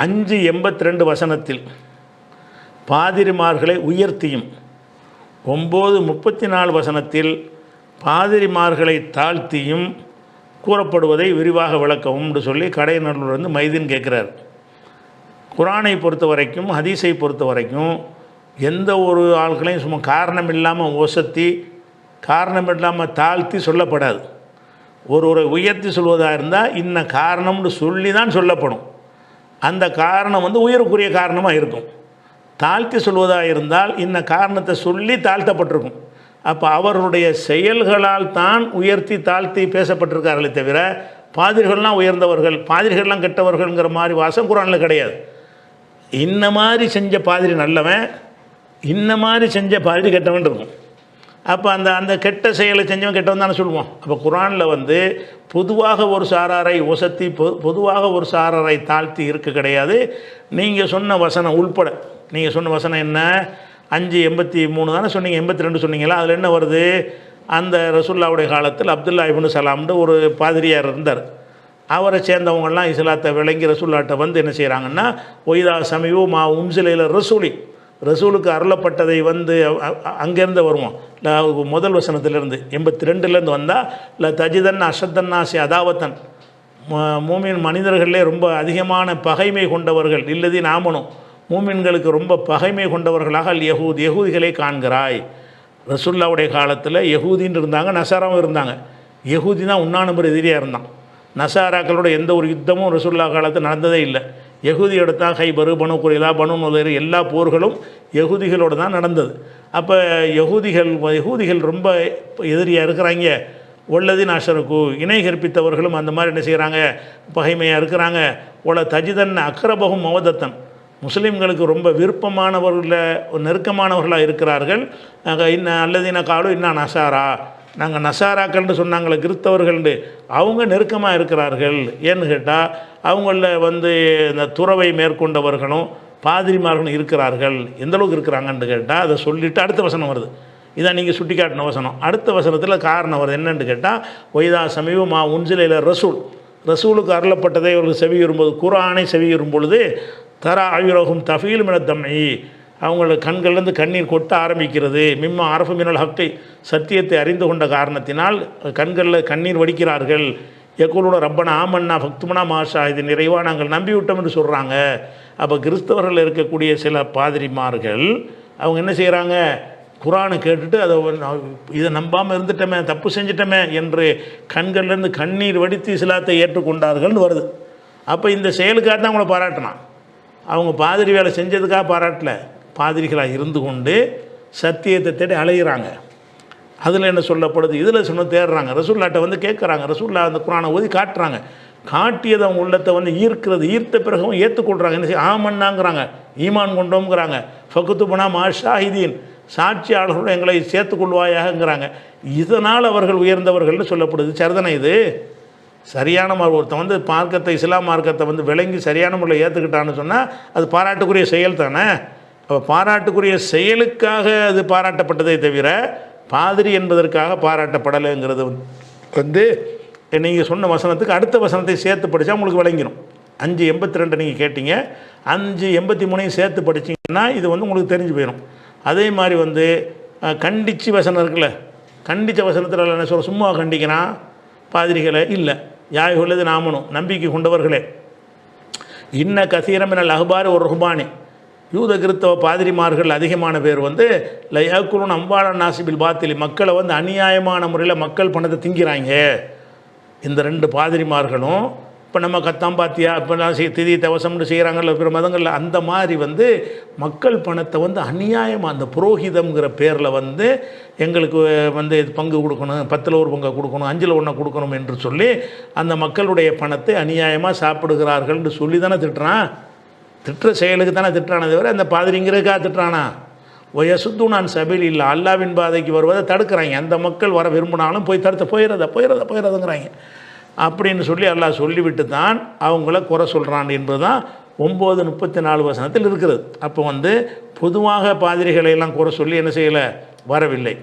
5:82 வசனத்தில் பாதிரிமார்களை உயர்த்தியும், 9:34 வசனத்தில் பாதிரிமார்களை தாழ்த்தியும் கூறப்படுவதை விரிவாக விளக்கவும் என்று சொல்லி கடையநல்லூர் வந்து மைதீன் கேட்குறார். குரானை பொறுத்த வரைக்கும், ஹதீஸை பொறுத்த வரைக்கும் எந்த ஒரு ஆள்களையும் சும்மா காரணம் இல்லாமல் ஒசத்தி, காரணம் இல்லாமல் தாழ்த்தி சொல்லப்படாது. ஒருவரை உயர்த்தி சொல்வதாக இருந்தால் இன்ன காரணம்னு சொல்லி தான் சொல்லப்படும். அந்த காரணம் வந்து உயர்வுக்குரிய காரணமாக இருக்கும். தாழ்த்தி சொல்வதாக இருந்தால் இன்ன காரணத்தை சொல்லி தாழ்த்தப்பட்டிருக்கும். அப்போ அவர்களுடைய செயல்களால் தான் உயர்த்தி தாழ்த்தி பேசப்பட்டிருக்கார்களே தவிர பாதிரிகள்லாம் உயர்ந்தவர்கள், பாதிரிகள்லாம் கெட்டவர்கள்ங்கிற மாதிரி வாசம் குரானில் கிடையாது. இன்ன மாதிரி செஞ்ச பாதிரி நல்லவன், இன்ன மாதிரி செஞ்ச பாதிரி கெட்டவன் இருக்கும். அப்போ அந்த கெட்ட செயலை செஞ்சவன் கெட்டவன் தானே சொல்லுவோம். அப்போ குரானில் வந்து பொதுவாக ஒரு சாராரை ஒசத்தி, பொதுவாக ஒரு சாராரை தாழ்த்தி இருக்க கிடையாது. நீங்கள் சொன்ன வசனம் உள்பட, நீங்கள் சொன்ன வசனம் என்ன, 5:83 தானே சொன்னீங்க, 82 சொன்னீங்களா? அதில் என்ன வருது, அந்த ரசூலுல்லாவுடைய காலத்தில் அப்துல்லா இப்னு சலாம்னு ஒரு பாதிரியார் இருந்தார். அவரை சேர்ந்தவங்கள்லாம் இஸ்லாத்தை விளங்கி ரசூல்லாட்ட வந்து என்ன செய்கிறாங்கன்னா, ஒய்தா சமீபு மா உம்சிலையில் ரசூலி, ரசூலுக்கு அருளப்பட்டதை வந்து அங்கேருந்து வருவோம். முதல் வசனத்திலேருந்து 82லேருந்து வந்தால் இல்லை தஜிதன் அஷத்தன்னாசி அதாவத்தன், மூமின் மனிதர்களே ரொம்ப அதிகமான பகைமை கொண்டவர்கள், இல்லதி நாமனும் மூமின்களுக்கு ரொம்ப பகைமை கொண்டவர்களாக யகூதிகளை காண்கிறாய். ரசூலுல்லாவுடைய காலத்தில் யகூதின்னு இருந்தாங்க, நசாராவும் இருந்தாங்க. யகூதி தான் உண்ணாநம்பர் எதிரியாக இருந்தான். நசாராக்களோட எந்த ஒரு யுத்தமும் ரசூலுல்லாஹ் காலத்தில் நடந்ததே இல்லை. யகூதியோட தான் ஹைபரு, பனு குறைலா, பனு நுதைர் எல்லா போர்களும் யகூதிகளோடு தான் நடந்தது. அப்போ யகூதிகள் ரொம்ப எதிரியாக இருக்கிறாங்க. ஒல்லதின் அஷருக்கு, இணை கற்பித்தவர்களும் அந்த மாதிரி என்ன செய்கிறாங்க, பகைமையாக இருக்கிறாங்க. ஒல தஜிதன் அக்ரபகும் மவதத்தன், முஸ்லீம்களுக்கு ரொம்ப விருப்பமானவர்களில் நெருக்கமானவர்களாக இருக்கிறார்கள். அல்லதின காலும் இன்னா நசாரா, நாங்கள் நசாராக்கள்னு சொன்னாங்களே கிறிஸ்தவர்கள்னு, அவங்க நெருக்கமாக இருக்கிறார்கள். ஏன்னு கேட்டால் அவங்களில் வந்து இந்த துறவை மேற்கொண்டவர்களும் பாதிரிமார்களும் இருக்கிறார்கள். எந்தளவுக்கு இருக்கிறாங்கன்னு கேட்டால் அதை சொல்லிவிட்டு அடுத்த வசனம் வருது. இதான் நீங்கள் சுட்டி காட்டின வசனம். அடுத்த வசனத்தில் காரணம் வருது என்னென்னு கேட்டால், ஒய்தா சமீபமா உன்சிலையில் ரசூலுக்கு அருளப்பட்டதை அவர்களுக்கு செவியுறும்போது, குரானை செவியுறும் பொழுது தரா ஆயுரோகும் தஃபீல் மினத்தம்மை, அவங்களோட கண்கள்லேருந்து கண்ணீர் கொட்ட ஆரம்பிக்கிறது. மிம்மா அரஃபு மினல் ஹக்கை, சத்தியத்தை அறிந்து கொண்ட காரணத்தினால் கண்களில் கண்ணீர் வடிக்கிறார்கள். எக்கூலோட ரப்பனா ஆமன்னா பக்துமனா மாஷா, இது நிறைவாக நாங்கள் நம்பிவிட்டோம் என்று சொல்கிறாங்க. அப்போ கிறிஸ்தவர்கள் இருக்கக்கூடிய சில பாதிரிமார்கள் அவங்க என்ன செய்கிறாங்க, குரானை கேட்டுட்டு அதை இதை நம்பாமல் இருந்துட்டோமே, தப்பு செஞ்சிட்டோமே என்று கண்கள்லேருந்து கண்ணீர் வடித்து இஸ்லாத்தை ஏற்றுக்கொண்டார்கள்னு வருது. அப்போ இந்த செயலுக்காக தான் அவங்கள பாராட்டினான். அவங்க பாதிரி வேலை செஞ்சதுக்காக பாராட்டல, பாதிரிகளாக இருந்து கொண்டு சத்தியத்தை தேடி அலைகிறாங்க. அதில் என்ன சொல்லப்படுது, இதில் சொன்ன தேடுறாங்க. ரசூல்லாட்ட வந்து கேட்குறாங்க. ரசூல்லா அந்த குரானை ஓதி காட்டுறாங்க. காட்டியது அவங்க உள்ளத்தை வந்து ஈர்க்கிறது. ஈர்த்த பிறகும் ஏற்றுக்கொள்கிறாங்க. என்ன செய்ய, ஆமன்னாங்கிறாங்க, ஈமான் கொண்டோங்கிறாங்க. ஃபக்குத்துபனா மா ஷாஹிதீன், சாட்சியாளர்களும் எங்களை சேர்த்துக்கொள்வாயாகங்கிறாங்க. இதனால் அவர்கள் உயர்ந்தவர்கள்னு சொல்லப்படுது. சரிதானே? இது சரியான ஒருத்தன் வந்து மார்க்கத்தை, இஸ்லாம் மார்க்கத்தை வந்து விளங்கி சரியான முறையில் ஏற்றுக்கிட்டான்னு சொன்னால் அது பாராட்டுக்குரிய செயல் தானே. அப்போ பாராட்டுக்குரிய செயலுக்காக அது பாராட்டப்பட்டதை தவிர பாதிரி என்பதற்காக பாராட்டப்படலைங்கிறது வந்து நீங்கள் சொன்ன வசனத்துக்கு அடுத்த வசனத்தை சேர்த்து படித்தா உங்களுக்கு விளங்கிடும். 5:82 நீங்கள் கேட்டீங்க, 5:83 சேர்த்து படிச்சிங்கன்னா இது வந்து உங்களுக்கு தெரிஞ்சு போயிடும். அதே மாதிரி வந்து கண்டிச்சு வசனம் இருக்குல்ல, கண்டித்த வசனத்தில் என்ன சொல்ல, சும்மா கண்டிக்கிறான் பாதிரிகளை இல்லை, யாய் உள்ளது நாமனும் நம்பிக்கை கொண்டவர்களே, இன்ன கசீரமினல் அஹ்பார் ஒரு ருஹ்பானி, யூத கிறிஸ்தவ பாதிரிமார்கள் அதிகமான பேர் வந்து லயக்குலுன் அம்பால நாசிபில் பாத்திலி, மக்களை வந்து அநியாயமான முறையில் மக்கள் பணத்தை திங்கிறாங்க. இந்த 2 பாதிரிமார்களும் இப்போ நம்ம கத்தாம்பாத்தியா இப்போலாம் திதி தவசம்னு செய்கிறாங்கல்ல பிற மதங்களில், அந்த மாதிரி வந்து மக்கள் பணத்தை வந்து அநியாயமாக அந்த புரோகிதம்ங்கிற பேரில் வந்து எங்களுக்கு வந்து பங்கு கொடுக்கணும், 10ல் ஒரு பங்கை கொடுக்கணும், 5ல் 1 கொடுக்கணும் என்று சொல்லி அந்த மக்களுடைய பணத்தை அநியாயமாக சாப்பிடுகிறார்கள்னு சொல்லி தானே திட்டுறான். திட்டுற செயலுக்கு தானே திட்டுறானே தவிர அந்த பாதிரிங்கிறதுக்காக திட்டுறானா? ஒயசுத்துனான் சபையில் இல்லை, அல்லாவின் பாதைக்கு வருவதை தடுக்கிறாங்க. அந்த மக்கள் வர விரும்பினாலும் போய் தடுத்து போயிடுறதுங்கிறாங்க. அப்படின்னு சொல்லி அல்லாஹ் சொல்லிவிட்டு தான் அவங்கள குறை சொல்கிறான் என்பது தான் 9:34 வசனத்தில் இருக்கிறது. அப்போ வந்து பொதுவாக பாதிரிகளை எல்லாம் குறை சொல்லி என்ன செய்யலை, வரவில்லை.